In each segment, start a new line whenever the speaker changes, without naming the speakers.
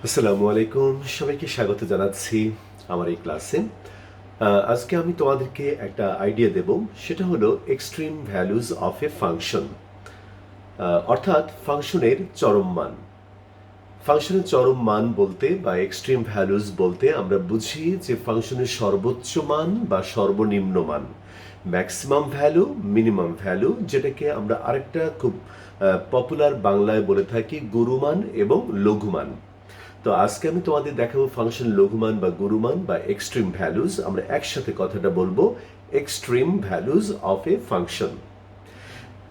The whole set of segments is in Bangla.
আসসালামু আলাইকুম, সবাইকে স্বাগত জানাচ্ছি আমার এই ক্লাসে। আজকে আমি তোমাদেরকে একটা আইডিয়া দেব। সেটা হলো extreme values of a function, অর্থাৎ ফাংশনের চরম মান। ফাংশনের চরম মান বলতে বা এক্সট্রিম ভ্যালুজ বলতে আমরা বুঝি যে ফাংশনের সর্বোচ্চ মান বা সর্বনিম্ন মান, ম্যাক্সিমাম ভ্যালু, মিনিমাম ভ্যালু, যেটাকে আমরা আরেকটা খুব পপুলার বাংলায় বলে থাকি গুরুমান এবং লঘুমান। তো আজকে আমি তোমাদের দেখাবো ফাংশন লঘুমান বা গুরুমান বা এক্সট্রিম ভ্যালুজ। আমরা একসাথে কথাটা বলবো, extreme values of a function.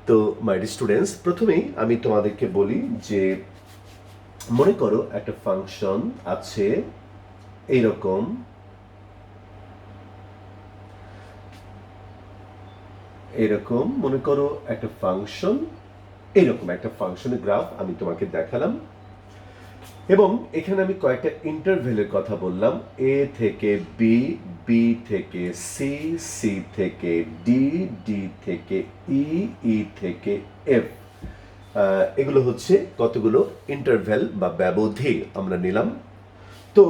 তো মাই স্টুডেন্টস, প্রথমেই আমি তোমাদেরকে বলি যে মনে করো একটা ফাংশন আছে এইরকম, এরকম মনে করো একটা ফাংশন, এইরকম একটা ফাংশনের গ্রাফ আমি তোমাকে দেখালাম এবং এখানে আমি কয়েকটা ইন্টারভেলের কথা বললাম। এ থেকে বি, বি থেকে সি, সি থেকে ডি, ডি থেকে ই, ই থেকে এফ। এগুলো হচ্ছে কতগুলো ইন্টারভেল বা ব্যবধি আমরা নিলাম। তো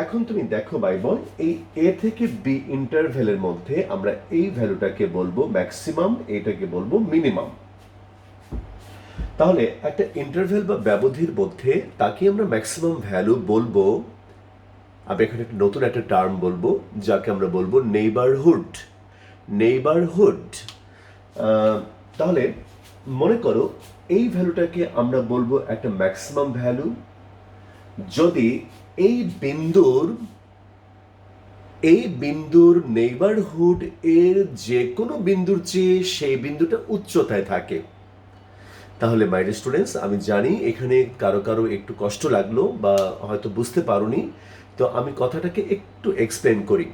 এখন তুমি দেখো ভাই বোন, এই এ থেকে বি ইন্টারভেলের মধ্যে আমরা এই ভ্যালুটাকে বলবো ম্যাক্সিমাম, এটাকে বলবো মিনিমাম। তাহলে একটা ইন্টারভেল বা ব্যবধির মধ্যে তাকে আমরা ম্যাক্সিমাম ভ্যালু বলবো। আমি এখানে একটা নতুন একটা টার্ম বলবো যাকে আমরা বলবো নেইবারহুড। নেইবারহুড। তাহলে মনে করো এই ভ্যালুটাকে আমরা বলবো একটা ম্যাক্সিমাম ভ্যালু যদি এই বিন্দুর নেইবারহুড এর যে কোনো বিন্দুর চেয়ে সেই বিন্দুটা উচ্চতায় থাকে। তাহলে মাই ডিয়ার স্টুডেন্টস, আমি জানি এখানে কারো কারো একটু কষ্ট লাগলো বা হয়তো বুঝতে পারোনি, তো আমি কথাটাকে একটু এক্সপ্লেন করি।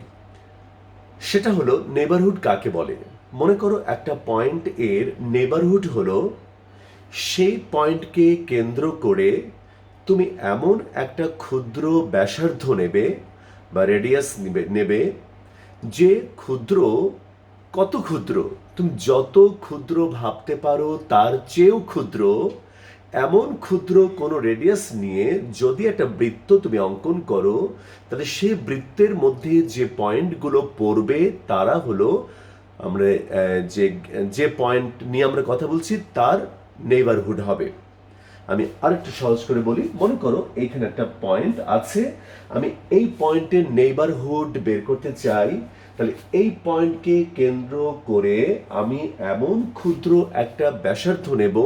সেটা হলো নেবারহুড কাকে বলে। মনে করো একটা পয়েন্ট এর নেবারহুড হলো সেই পয়েন্টকে কেন্দ্র করে তুমি এমন একটা ক্ষুদ্র ব্যাসার্ধ নেবে বা রেডিয়াস নেবে যে ক্ষুদ্র, কত ক্ষুদ্র, তুমি যত ক্ষুদ্র ভাবতে পারো তার চেয়েও ক্ষুদ্র, এমন ক্ষুদ্র কোনো রেডিয়াস নিয়ে যদি একটা বৃত্ত তুমি অঙ্কন করো, তাহলে সেই বৃত্তের মধ্যে যে পয়েন্টগুলো পড়বে তারা হলো আমরা যে যে পয়েন্ট নিয়ে আমরা কথা বলছি তার নেইবারহুড হবে। আমি আরেকটু সহজ করে বলি, মনে করো এইখানে একটা পয়েন্ট আছে, আমি এই পয়েন্টের নেইবারহুড বের করতে চাই। তাহলে এই পয়েন্টকে কেন্দ্র করে আমি এমন ক্ষুদ্র একটা ব্যাসার্ধ নেব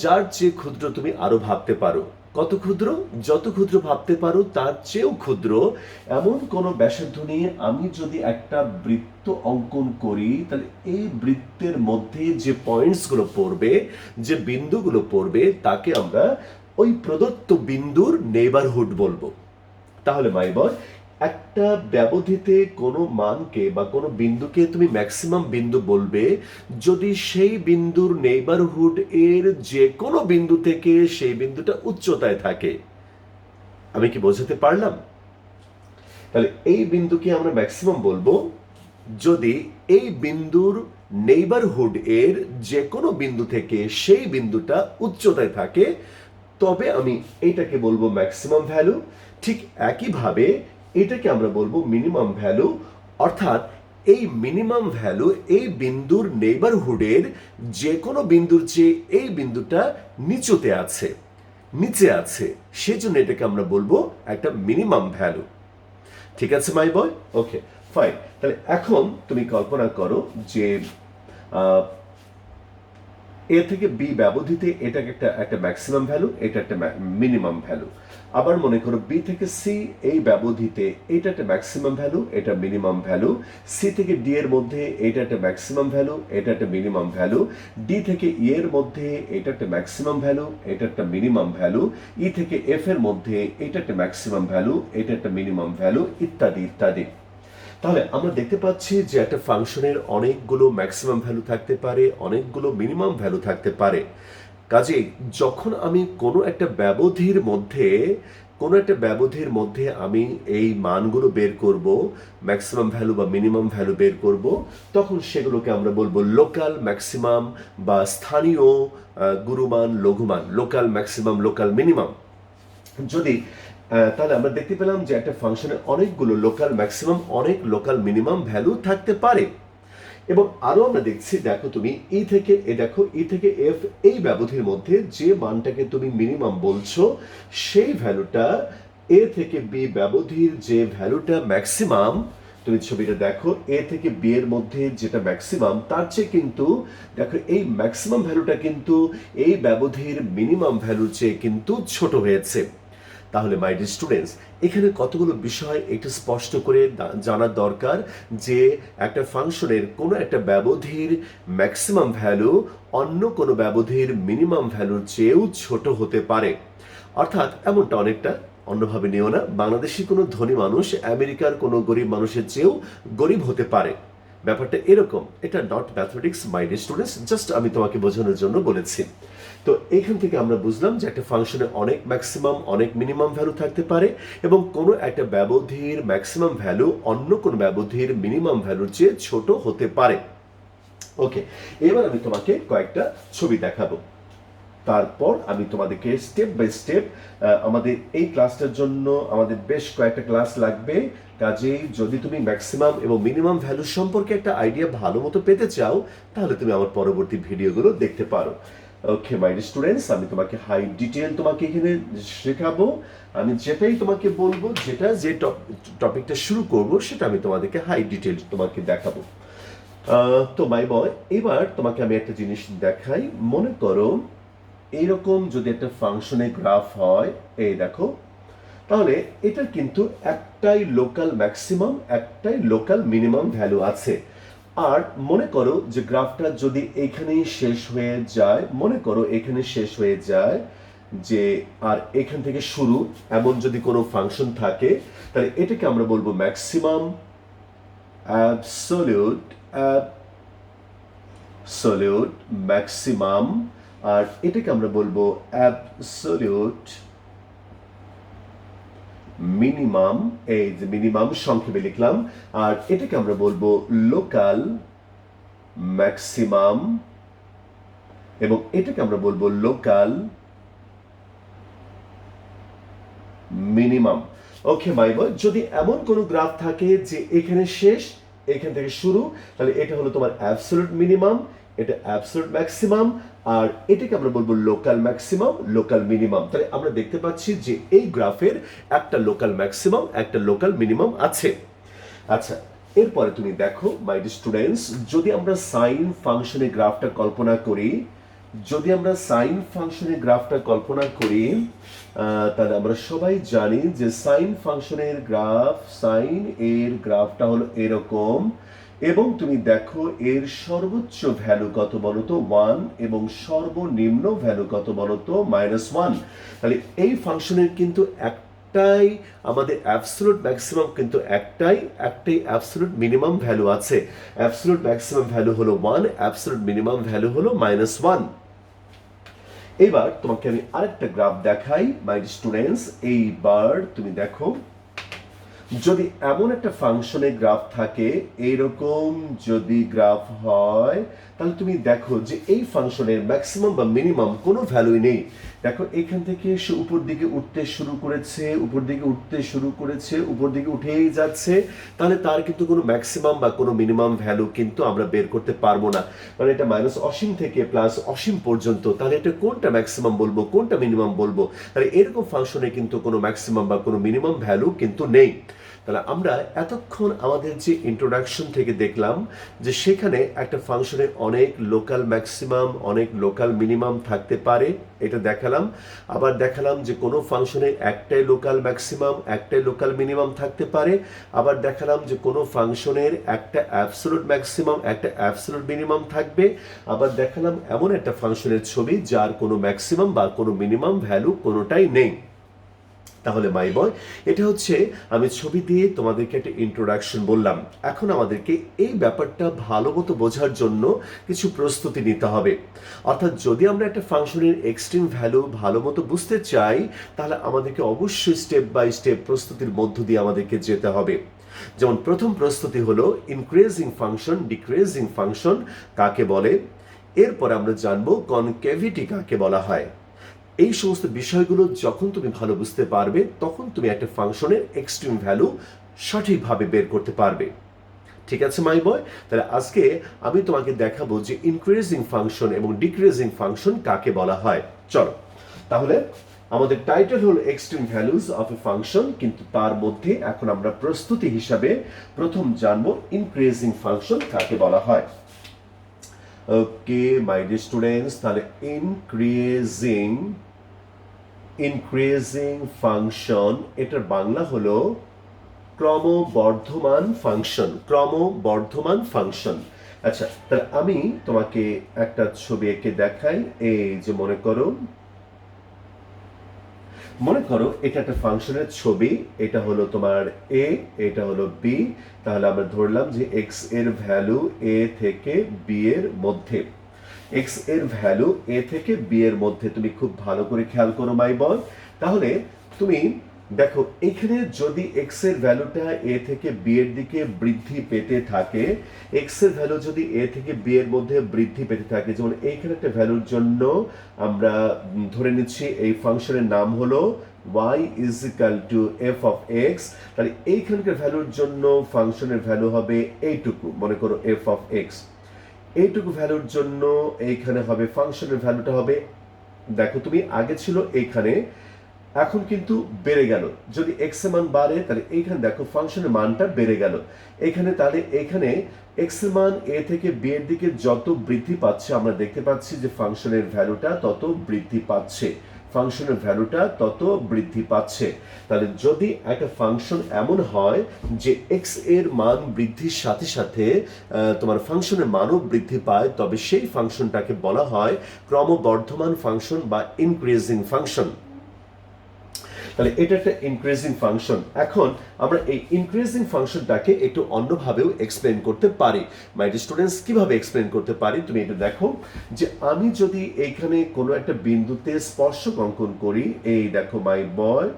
যার চেয়ে ক্ষুদ্র তুমি আরো ভাবতে পারো। কত ক্ষুদ্র? যত ক্ষুদ্র ভাবতে পারো তার চেয়েও ক্ষুদ্র এমন কোনো ব্যাসার্ধ নিয়ে আমি যদি একটা বৃত্ত অঙ্কন করি, তাহলে এই বৃত্তের মধ্যে যে পয়েন্টসগুলো পড়বে, যে বিন্দুগুলো পড়বে, তাকে আমরা ওই প্রদত্ত বিন্দুর নেইবারহুড বলবো। তাহলে মাই বয়, একটা ব্যবধিতে কোনো মানকে বা কোনো বিন্দুকে তুমি ম্যাক্সিমাম বিন্দু বলবে যদি সেই বিন্দুর নেইবারহুড এর যে কোনো বিন্দু থেকে সেই বিন্দুটা উচ্চতায় থাকে। আমি কি বোঝাতে পারলাম? তাহলে এই বিন্দুকে আমরা ম্যাক্সিমাম বলবো যদি এই বিন্দুর নেইবারহুড এর যে কোনো বিন্দু থেকে সেই বিন্দুটা উচ্চতায় থাকে, তবে আমি এটাকে বলবো ম্যাক্সিমাম ভ্যালু। ঠিক একইভাবে এটাকে আমরা বলবো মিনিমাম ভ্যালু, অর্থাৎ এই মিনিমাম ভ্যালু এই বিন্দুর নেইবারহুডের যে কোনো বিন্দুর চেয়ে এই বিন্দুটা নিচুতে আছে, নিচে আছে, সেজন্য এটাকে আমরা বলবো একটা মিনিমাম ভ্যালু। ঠিক আছে মাই বয়? ওকে, ফাইন। তাহলে এখন তুমি কল্পনা করো যে এ থেকে বি ব্যবধিতে এটাকে একটা একটা ম্যাক্সিমাম ভ্যালু, এটা একটা মিনিমাম ভ্যালু। আবার মনে করো বি থেকে সি এই ব্যবধিতে এটা একটা ম্যাক্সিমাম ভ্যালু, এটা মিনিমাম ভ্যালু। সি থেকে ডি এর মধ্যে এটা একটা ম্যাক্সিমাম ভ্যালু, এটা একটা মিনিমাম ভ্যালু। ডি থেকে ই এর মধ্যে এটা একটা ম্যাক্সিমাম ভ্যালু, এটা একটা মিনিমাম ভ্যালু। ই থেকে এফ এর মধ্যে এটা একটা ম্যাক্সিমাম ভ্যালু, এটা একটা মিনিমাম ভ্যালু, ইত্যাদি ইত্যাদি। তাহলে আমরা দেখতে পাচ্ছি যে একটা ফাংশনের অনেকগুলো ম্যাক্সিমাম ভ্যালু থাকতে পারে, অনেকগুলো মিনিমাম ভ্যালু থাকতে পারে। কাজেই যখন আমি কোনো একটা ব্যবধির মধ্যে আমি এই মানগুলো বের করব, ম্যাক্সিমাম ভ্যালু বা মিনিমাম ভ্যালু বের করব, তখন সেগুলোকে আমরা বলবো লোকাল ম্যাক্সিমাম বা স্থানীয় গুরুমান লঘুমান, লোকাল ম্যাক্সিমাম লোকাল মিনিমাম। যদি তাহলে আমরা দেখতে পেলাম যে একটা ফাংশনে অনেকগুলো লোকাল ম্যাক্সিমাম, অনেক লোকাল মিনিমাম ভ্যালু থাকতে পারে। এবং আরো আমরা দেখছি, দেখো তুমি ই থেকে এফ এই ব্যবধির মধ্যে যে মানটাকে তুমি মিনিমাম বলছো, সেই ভ্যালুটা এ থেকে বি ব্যবধির যে ভ্যালুটা ম্যাক্সিমাম, তুমি ছবিটা দেখো, এ থেকে বি এর মধ্যে যেটা ম্যাক্সিমাম, তার চেয়ে কিন্তু দেখো এই ম্যাক্সিমাম ভ্যালুটা কিন্তু এই ব্যবধির মিনিমাম ভ্যালুর চেয়ে কিন্তু ছোট হয়েছে। তাহলে মাই ডিয়ার স্টুডেন্টস, এখানে কতগুলো বিষয় একটু স্পষ্ট করে জানার দরকার যে একটা ফাংশনের কোনো একটা ব্যবধির ম্যাক্সিমাম ভ্যালু অন্য কোনো ব্যবধির মিনিমাম ভ্যালুর চেয়েও ছোট হতে পারে। অর্থাৎ এমনটা অনেকটা অন্যভাবে নিও না, বাংলাদেশি কোনো ধনী মানুষ আমেরিকার কোনো গরিব মানুষের চেয়েও গরিব হতে পারে। ব্যাপারটা এরকম, এটা not mathematics my dear students, just আমি তোমাকে বোঝানোর জন্য বলেছি। তো এইখান থেকে আমরা বুঝলাম যে একটা ফাংশনে অনেক ম্যাক্সিমাম, অনেক মিনিমাম ভ্যালু থাকতে পারে এবং কোনো একটা ব্যবধির ম্যাক্সিমাম ভ্যালু অন্য কোনো ব্যবধির মিনিমাম ভ্যালুর চেয়ে ছোট হতে পারে। ওকে, এবার আমি তোমাকে কয়েকটা ছবি দেখাবো, তারপর আমি তোমাদেরকে স্টেপ বাই স্টেপ, আমাদের এই ক্লাসটার জন্য আমাদের বেশ কয়েকটা ক্লাস লাগবে, কাজেই যদি তুমি ম্যাক্সিমাম এবং মিনিমাম ভ্যালু সম্পর্কে একটা আইডিয়া ভালো মতো পেতে চাও, তাহলে তুমি আমার পরবর্তী ভিডিওগুলো দেখতে পারো। ওকে মাই স্টুডেন্টস, আমি তোমাকে হাই ডিটেল তোমাকে এখানে শেখাবো। আমি যেটাই তোমাকে বলবো, যে টপিকটা শুরু করব, সেটা আমি তোমাদেরকে হাই ডিটেল তোমাকে দেখাবো। তো মাই বয়, এবার তোমাকে আমি একটা জিনিস দেখাই। মনে করো এইরকম যদি একটা ফাংশনের গ্রাফ হয়, এই দেখো, তাহলে এটার কিন্তু একটাই লোকাল ম্যাক্সিমাম, একটাই লোকাল মিনিমাম ভ্যালু আছে। আর মনে করো যে গ্রাফটা যদি এখানেই শেষ হয়ে যায়, মনে করো এখানে শেষ হয়ে যায় যে, আর এখান থেকে শুরু, এমন যদি কোনো ফাংশন থাকে, তাহলে এটাকে আমরা বলবো ম্যাক্সিমাম অ্যাবসলিউট ম্যাক্সিমাম, আর এটাকে আমরা বলবো অ্যাবসলিউট মিনিমাম, এই যে মিনিমাম সংক্ষেপে লিখলাম, আর এটাকে আমরা বলবো লোকাল ম্যাক্সিমাম, এবং এটাকে আমরা বলবো লোকাল মিনিমাম। ওকে মাই বয়, যদি এমন কোন গ্রাফ থাকে যে এখানে শেষ, এখান থেকে শুরু, তাহলে এটা হলো তোমার অ্যাবসলিউট মিনিমাম, এটা অ্যাবসলিউট ম্যাক্সিমাম, আর এটাকে আমরা বলবো লোকাল ম্যাক্সিমাম, লোকাল মিনিমাম। তাহলে আমরা দেখতে পাচ্ছি যে এই গ্রাফের একটা লোকাল ম্যাক্সিমাম, একটা লোকাল মিনিমাম আছে। আচ্ছা, এরপরে তুমি দেখো মাই স্টুডেন্টস, যদি আমরা সাইন ফাংশনের গ্রাফটা কল্পনা করি, যদি আমরা সাইন ফাংশনের গ্রাফটা কল্পনা করি, তাহলে আমরা সবাই জানি যে সাইন ফাংশনের গ্রাফ, সাইন এর গ্রাফটা হলো এরকম, এবং তুমি দেখো এর সর্বোচ্চ ভ্যালু কত বলতো 1, এবং সর্বনিম্ন ভ্যালু কত বলতো -1। তাহলে এই ফাংশনের কিন্তু একটাই আমাদের অ্যাবসলিউট ম্যাক্সিমাম, কিন্তু একটাই অ্যাবসলিউট মিনিমাম ভ্যালু আছে। অ্যাবসলিউট ম্যাক্সিমাম ভ্যালু হলো 1, অ্যাবসলিউট মিনিমাম ভ্যালু হলো -1। এবার তোমাকে আমি আরেকটা গ্রাফ দেখাই মাই স্টুডেন্টস। এইবার তুমি দেখো, যদি এমন একটা ফাংশনের গ্রাফ থাকে, এইরকম যদি গ্রাফ হয়, তাহলে তুমি দেখো যে এই ফাংশনের ম্যাক্সিমাম বা মিনিমাম কোনো ভ্যালুই নেই। দেখো এখান থেকে সে উপর দিকে উঠতে শুরু করেছে, উপর দিকে উঠতে শুরু করেছে, উপর দিকে উঠেই যাচ্ছে, তাহলে তার কিন্তু কোনো ম্যাক্সিমাম বা কোনো মিনিমাম ভ্যালু কিন্তু আমরা বের করতে পারবো না। মানে এটা অসীম থেকে অসীম পর্যন্ত, তাহলে এটা কোনটা ম্যাক্সিমাম বলবো, কোনটা মিনিমাম বলবো? তাহলে এরকম ফাংশনে কিন্তু কোনো ম্যাক্সিমাম বা কোনো মিনিমাম ভ্যালু কিন্তু নেই। তাহলে আমরা এতক্ষণ আমাদের যে ইন্ট্রোডাকশন থেকে দেখলাম যে সেখানে একটা ফাংশনের অনেক লোকাল ম্যাক্সিমাম, অনেক লোকাল মিনিমাম থাকতে পারে, এটা দেখালাম। আবার দেখালাম যে কোনো ফাংশনে একটাই লোকাল ম্যাক্সিমাম, একটাই লোকাল মিনিমাম থাকতে পারে। আবার দেখালাম যে কোনো ফাংশনের একটা অ্যাবসলিউট ম্যাক্সিমাম, একটা অ্যাবসলিউট মিনিমাম থাকবে। আবার দেখালাম এমন একটা ফাংশনের ছবি যার কোনো ম্যাক্সিমাম বা কোনো মিনিমাম ভ্যালু কোনোটাই নেই। তাহলে মাই বয়, এটা হচ্ছে আমি ছবি দিয়ে তোমাদেরকে একটা ইন্ট্রোডাকশন বললাম। এখন আমাদেরকে এই ব্যাপারটা ভালো মতো বোঝার জন্য কিছু প্রস্তুতি নিতে হবে। অর্থাৎ যদি আমরা একটা ফাংশনের এক্সট্রিম ভ্যালু ভালো মতো বুঝতে চাই, তাহলে আমাদেরকে অবশ্যই স্টেপ বাই স্টেপ প্রস্তুতির মধ্য দিয়ে আমাদেরকে যেতে হবে। যেমন প্রথম প্রস্তুতি হলো ইনক্রিজিং ফাংশন, ডিক্রিজিং ফাংশন কাকে বলে। এরপর আমরা জানবো কনকেভিটি কাকে বলা হয়। এই সমস্ত বিষয়গুলো যখন তুমি ভালো বুঝতে পারবে তখন তুমি একটা ফাংশনের এক্সট্রিম ভ্যালু সঠিকভাবে বের করতে পারবে। ঠিক আছে মাই বয়, তাহলে আজকে আমি তোমাকে দেখাবো যে ইনক্রিজিং ফাংশন এবং ডিক্রিজিং ফাংশন কাকে বলা হয়। চলো তাহলে আমাদের টাইটেল হলো extreme values of a function, কিন্তু তার মধ্যে এখন আমরা প্রস্তুতি হিসাবে প্রথম জানবো ইনক্রিজিং ফাংশন কাকে বলা হয়। ওকে মাই ডিয়ার স্টুডেন্টস, তাহলে ইনক্রিজিং ফাংশন এটার বাংলা হলো ক্রমবর্ধমান ফাংশন। আচ্ছা, তাহলে আমি তোমাকে একটা ছবি এঁকে দেখাই। এই যে মনে করো এটা একটা ফাংশনের ছবি, এটা হলো তোমার এ, এটা হলো বি। তাহলে আমরা ধরলাম যে এক্স এর ভ্যালু এ থেকে বি এর মধ্যে, এক্স এর ভ্যালু এ থেকে বি এর মধ্যে। তুমি খুব ভালো করে খেয়াল করো মাই বয়। তাহলে তুমি দেখো এখানে যদি এক্স এর ভ্যালুটা এ থেকে বি এর দিকে বৃদ্ধি পেতে থাকে, এক্স এর ভ্যালু যদি এ থেকে বি এর মধ্যে বৃদ্ধি পেতে থাকে, যেমন এইখানে একটা ভ্যালুর জন্য আমরা ধরে নিচ্ছি এই ফাংশনের নাম হলো y is equal to f of x, তাহলে এইখানকার ভ্যালুর জন্য ফাংশনের ভ্যালু হবে এইটুকু, মনে করো f of x। এইটুকু ভ্যালুর জন্য এইখানে হবে ফাংশনের ভ্যালুটা হবে, দেখো তুমি আগে ছিল এইখানে, এখন কিন্তু বেড়ে গেল। যদি এক্স এর মান বাড়ে তাহলে এইখানে দেখো ফাংশনের মানটা বেড়ে গেল এখানে। তাহলে এখানে এক্স এর মান এ থেকে বি এর দিকে যত বৃদ্ধি পাচ্ছে, আমরা দেখতে পাচ্ছি যে ফাংশনের ভ্যালুটা তত বৃদ্ধি পাচ্ছে। তাহলে যদি একটা ফাংশন এমন হয় যে এক্স এর মান বৃদ্ধির সাথে সাথে তোমার ফাংশনের মানও বৃদ্ধি পায়, তবে সেই ফাংশনটাকে বলা হয় ক্রমবর্ধমান ফাংশন বা ইনক্রিজিং ফাংশন। তাহলে এটা একটা ইনক্রিজিং ফাংশন। এখন আমরা এই ইনক্রিজিং ফাংশনটাকে একটু অন্যভাবেও এক্সপ্লেন করতে পারি। মাই ডিয়ার স্টুডেন্টস, কিভাবে এক্সপ্লেন করতে পারি তুমি এটা দেখো, যে আমি যদি এইখানে কোনো একটা বিন্দুতে স্পর্শক অঙ্কন করি, এই দেখো মাই বয়,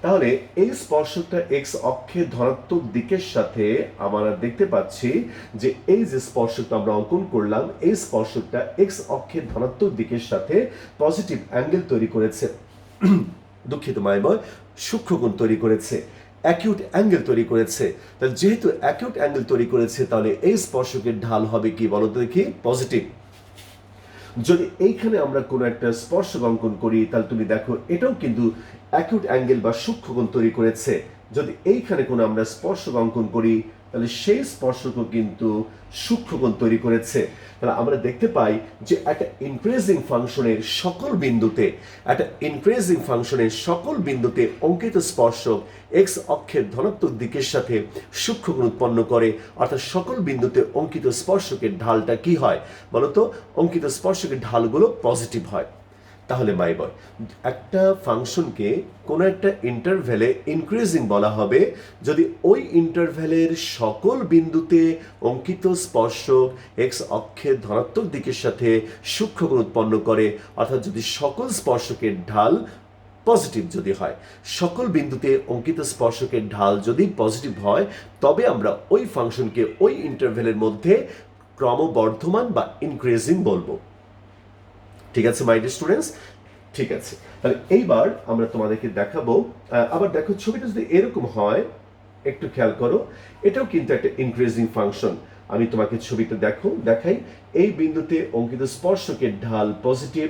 তাহলে এই স্পর্শকটা এক্স অক্ষের ধনাত্মক দিকের সাথে আমরা দেখতে পাচ্ছি যে এই যে স্পর্শকটা আমরা অঙ্কন করলাম, এই স্পর্শকটা এক্স অক্ষের ধনাত্মক দিকের সাথে পজিটিভ অ্যাঙ্গেল তৈরি করেছে, দুঃখিত মাইবয়, সূক্ষ্মকোণ তৈরি করেছে, অ্যাকিউট অ্যাঙ্গেল তৈরি করেছে। তাহলে যেহেতু অ্যাকিউট অ্যাঙ্গেল তৈরি করেছে, তাহলে এই স্পর্শকের ঢাল হবে কি বলো তো দেখি? পজিটিভ। যদি এইখানে আমরা কোনো একটা স্পর্শক অঙ্কন করি, তাহলে তুমি দেখো এটাও কিন্তু অ্যাকিউট অ্যাঙ্গেল বা সূক্ষ্মকোণ তৈরি করেছে। যদি এইখানে কোনো আমরা স্পর্শক অঙ্কন করি, তাহলে সেই স্পর্শকও কিন্তু সূক্ষ্মকোণ তৈরি করেছে। তাহলে আমরা দেখতে পাই যে একটা ইনক্রিজিং ফাংশনের সকল বিন্দুতে অঙ্কিত স্পর্শক এক্স অক্ষের ধনাত্মক দিকের সাথে সূক্ষ্মকোণ উৎপন্ন করে, অর্থাৎ সকল বিন্দুতে অঙ্কিত স্পর্শকের ঢালটা কি হয় বলতো? অঙ্কিত স্পর্শকের ঢালগুলো পজিটিভ হয়। তাহলে মাই বয়, একটা ফাংশনকে কোনো একটা ইন্টারভ্যালে ইনক্রিজিং বলা হবে যদি ওই ইন্টারভ্যালের সকল বিন্দুতে অঙ্কিত স্পর্শক এক্স অক্ষের ধনাত্মক দিকের সাথে সূক্ষ্মকোণ উৎপন্ন করে, অর্থাৎ যদি সকল স্পর্শকের ঢাল পজিটিভ যদি হয়, সকল বিন্দুতে অঙ্কিত স্পর্শকের ঢাল যদি পজিটিভ হয়, তবে আমরা ওই ফাংশনকে ওই ইন্টারভ্যালের মধ্যে ক্রমবর্ধমান বা ইনক্রিজিং বলবো। ঠিক আছে মাই ডিয়ার স্টুডেন্টস? ঠিক আছে, তাহলে এইবার আমরা তোমাদেরকে দেখাবো। আবার দেখো ছবিটা যদি এরকম হয়, একটু খেয়াল করো, এটাও কিন্তু একটা ইনক্রিজিং ফাংশন। আমি তোমাকে ছবিটা দেখাই। এই বিন্দুতে অঙ্কিত স্পর্শকের ঢাল পজিটিভ,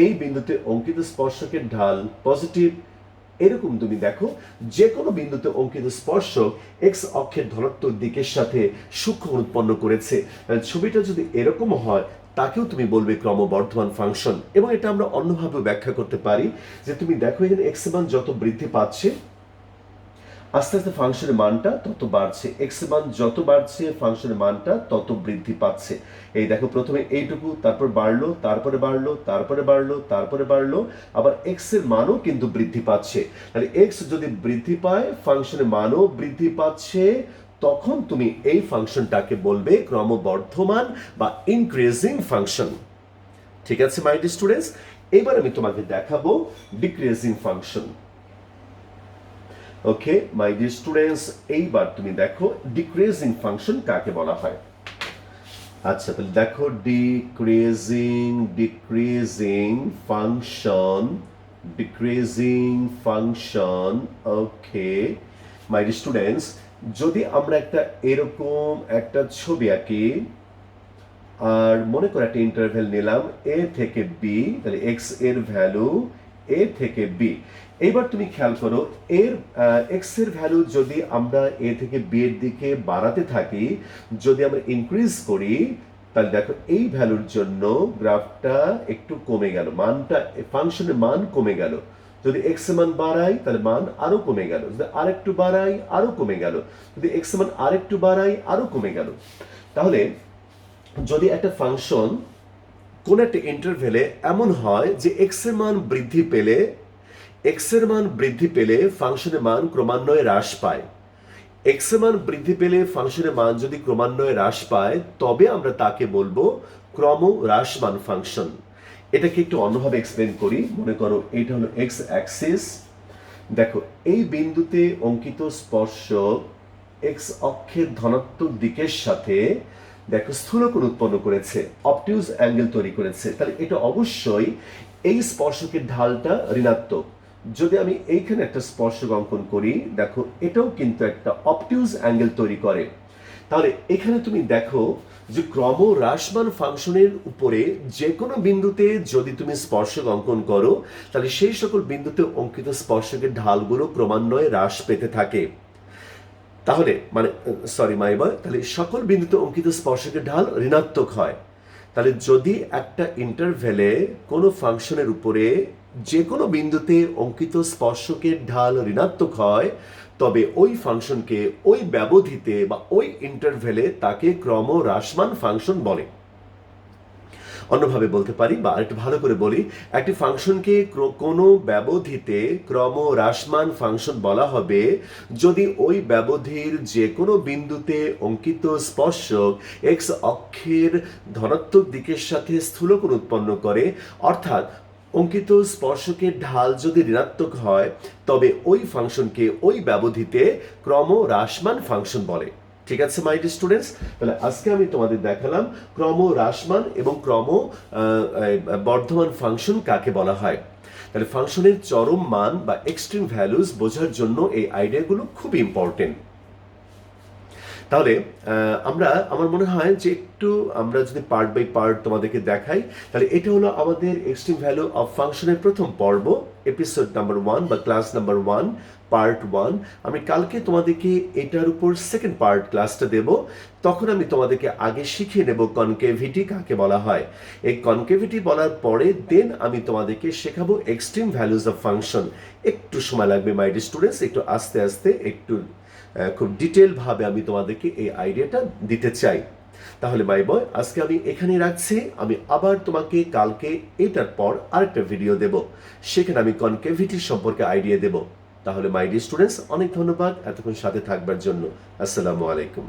এই বিন্দুতে অঙ্কিত স্পর্শকের ঢাল পজিটিভ। এরকম তুমি দেখো যে কোনো বিন্দুতে অঙ্কিত স্পর্শক এক্স অক্ষের ধনাত্মক দিকের সাথে সূক্ষ্মকোণ উৎপন্ন করেছে। ছবিটা যদি এরকম হয়, তাকেও তুমি বলবে ক্রমবর্ধমান ফাংশন। এবং এটা আমরা অন্যভাবে ব্যাখ্যা করতে পারি যে তুমি দেখো এখানে এক্স এর মান যত বৃদ্ধি পাচ্ছে, আস্তে আস্তে ফাংশনের মানটা তত বাড়ছে, এক্স এর মান যত বাড়ছে ফাংশনের মানটা তত বৃদ্ধি পাচ্ছে। এই দেখো প্রথমে এইটুকু, তারপর বাড়লো, তারপরে বাড়লো, তারপরে বাড়লো, তারপরে বাড়লো, আবার এক্স এর মানও কিন্তু বৃদ্ধি পাচ্ছে। তাহলে এক্স যদি বৃদ্ধি পায়, ফাংশনের মানও বৃদ্ধি পাচ্ছে, তখন তুমি এই ফাংশনটাকে বলবে ক্রমবর্ধমান বা ইনক্রিজিং ফাংশন। ঠিক আছে মাই ডিয়ার স্টুডেন্টস? এবার আমি তোমাকে দেখাবো decreasing function. Okay my dear students, এইবার তুমি দেখো ডিক্রিজিং ফাংশন কাকে বলা হয়। আচ্ছা, তাহলে দেখো decreasing function. Okay my students, যদি আমরা একটা এরকম একটা ছবি আঁকি, আর মনে করো একটা ইন্টারভ্যাল নিলাম এ থেকে বি, তাহলে এক্স এর ভ্যালু এ থেকে বি। এবার তুমি খেয়াল করো, এর এক্স এর ভ্যালু যদি আমরা এ থেকে বি এর দিকে বাড়াতে থাকি, যদি আমরা ইনক্রিজ করি, তাহলে দেখো এই ভ্যালুর জন্য গ্রাফটা একটু কমে গেল, মানটা ফাংশনের মান কমে গেল। যদি এক্স এর মান বাড়াই তাহলে মান আরো কমে গেল, যদি আরেকটু বাড়াই আরো কমে গেল, যদি এক্স এর মান আরেকটু বাড়াই আরো কমে গেল। তাহলে যদি একটা ফাংশন কোন একটা ইন্টারভ্যালে এমন হয় যে এক্স এর মান বৃদ্ধি পেলে ফাংশনের মান ক্রমান্বয়ে হ্রাস পায়, এক্স এর মান বৃদ্ধি পেলে ফাংশনের মান যদি ক্রমান্বয়ে হ্রাস পায়, তবে আমরা তাকে বলবো ক্রম হ্রাসমান ফাংশন। এটাকে একটু অন্যভাবে এক্সপ্লেন করি। মনে করো এটা হলো এক্স অ্যাক্সিস, দেখো এই বিন্দুতে অঙ্কিত স্পর্শক এক্স অক্ষের ধনাত্মক দিকের সাথে দেখো স্থূলকোণ উৎপন্ন করেছে, অবটিউজ অ্যাঙ্গেল তৈরি করেছে, তাহলে এটা অবশ্যই এই স্পর্শকের ঢালটা ঋণাত্মক। যদি আমি এইখানে একটা স্পর্শক অঙ্কন করি, দেখো এটাও কিন্তু একটা অবটিউজ অ্যাঙ্গেল তৈরি করে। তাহলে এখানে তুমি দেখো যে ক্রম হ্রাসমান ফাংশনের উপরে যে কোনো বিন্দুতে যদি তুমি স্পর্শক অঙ্কন করো, তাহলে সেই সকল বিন্দুতে অঙ্কিত স্পর্শকের ঢালগুলো ক্রমান্বয়ে হ্রাস পেতে থাকে। তাহলে তাহলে সকল বিন্দুতে অঙ্কিত স্পর্শকের ঢাল ঋণাত্মক হয়। তাহলে যদি একটা ইন্টারভ্যালে কোনো ফাংশনের উপরে যে কোনো বিন্দুতে অঙ্কিত স্পর্শকের ঢাল ঋণাত্মক হয়, তবে ওই ফাংশনকে ওই ব্যবধিতে বা ওই ইন্টারভ্যালে তাকে ক্রম হ্রাসমান ফাংশন বলে। অন্যভাবে বলতে পারি বা একটু ভালো করে বলি, একটি ফাংশনকে কোনো ব্যবধিতে ক্রম হ্রাসমান ফাংশন বলা হবে যদি ওই ব্যবধির যে কোনো বিন্দুতে অঙ্কিত স্পর্শক এক্স অক্ষের ধনাত্মক দিকের সাথে স্থূলকোণ উৎপন্ন করে, অর্থাৎ অঙ্কিত স্পর্শকের ঢাল যদি ঋণাত্মক হয়, তবে ওই ফাংশনকে ওই ব্যবধিতে ক্রম হ্রাসমান ফাংশন বলে। ঠিক আছে মাই ডিয়ার স্টুডেন্টস, তাহলে আজকে আমি তোমাদের দেখালাম ক্রম হ্রাসমান এবং ক্রম বর্ধমান ফাংশন কাকে বলা হয়। তাহলে ফাংশনের চরম মান বা এক্সট্রিম ভ্যালুস বোঝার জন্য এই আইডিয়াগুলো খুব ইম্পর্টেন্ট। তাহলে আমার মনে হয় যে একটু আমরা যদি পার্ট বাই পার্ট তোমাদেরকে দেখাই, তাহলে এটা হলো আমাদের এক্সট্রিম ভ্যালু অফ ফাংশনের প্রথম পর্ব, এপিসোড নাম্বার 1 বা ক্লাস নাম্বার 1 পার্ট 1। আমি কালকে তোমাদেরকে এটার উপর সেকেন্ড পার্ট ক্লাসটা দেব। তখন আমি তোমাদেরকে আগে শিখিয়ে নেব কনকেভিটি কাকে বলা হয়। এই কনকেভিটি বলার পরে দেন আমি তোমাদেরকে শেখাবো এক্সট্রিম ভ্যালুস অফ ফাংশন। একটু সময় লাগবে মাই ডিয়ার স্টুডেন্টস, একটু আস্তে আস্তে একটু খুব ডিটেল ভাবে আমি তোমাদেরকে এই আইডিয়াটা দিতে চাই। তাহলে মাই বয়, আজকে আমি এখানেই রাখছি। আমি আবার তোমাকে কালকে এটার পর আরেকটা ভিডিও দেব, সেখানে আমি কনকেভিটি সম্পর্কে আইডিয়া দেব। তাহলে মাই ডিয়ার স্টুডেন্টস, অনেক ধন্যবাদ এতক্ষণ সাথে থাকবার জন্য। আসসালামু আলাইকুম।